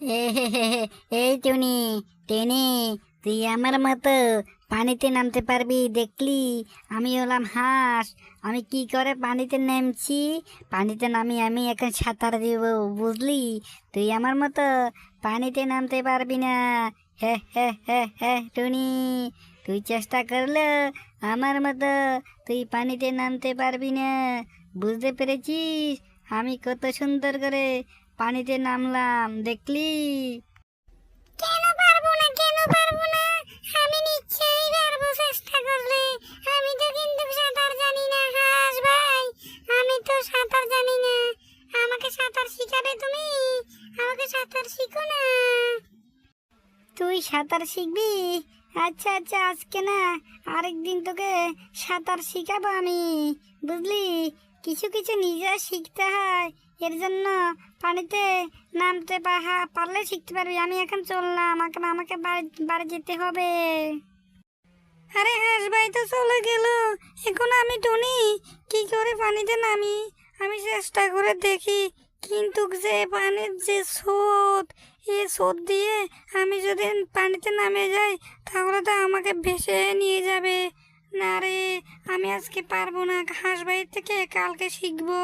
এ হে হে হে, এই টুনি টেনে তুই আমার মতো পানিতে নামতে পারবি দেখলি? আমি হলাম হাঁস। আমি কি করে পানিতে নামছি, পানিতে নামি আমি এখন সাঁতার দিব, বুঝলি? তুই আমার মতো পানিতে নামতে পারবি না। হে হে হে হে টুনি, তুই চেষ্টা করলে আমার মতো তুই পানিতে নামতে পারবি না। বুঝতে পেরেছিস আমি কত সুন্দর করে পানিতে নামলাম, দেখলি? কেন পারবো না, কেন পারবো না? আমি নিশ্চয়ই পারবো চেষ্টা করলে। আমি তো কিন্তু সাঁতার জানি না হাঁস ভাই, আমি তো সাঁতার জানি না। আমাকে সাঁতার শিখাবে তুমি? আমাকে সাঁতার শিখো না। তুই সাঁতার শিখবি? আচ্ছা আচ্ছা, আজকে না, আরেকদিন তোকে সাঁতার শিখাবো আমি, বুঝলি? কিছু কিছু নিজে শিখতে হয়, এর জন্য পানিতে নামতে পারলে শিখতে পারবি। আমি এখন চললাম, এখন আমাকে বাড়ি বাড়ি যেতে হবে। আরে হাঁস ভাই তো চলে গেল, এখন আমি টুনি কি করে পানিতে নামি? আমি চেষ্টা করে দেখি, কিন্তু যে পানির যে স্রোত, এই স্রোত দিয়ে আমি যদি পানিতে নামে যাই তাহলে তো আমাকে ভেসে নিয়ে যাবে। না রে, আমি আজকে পারবো না, হাঁস ভাই থেকে কালকে শিখবো।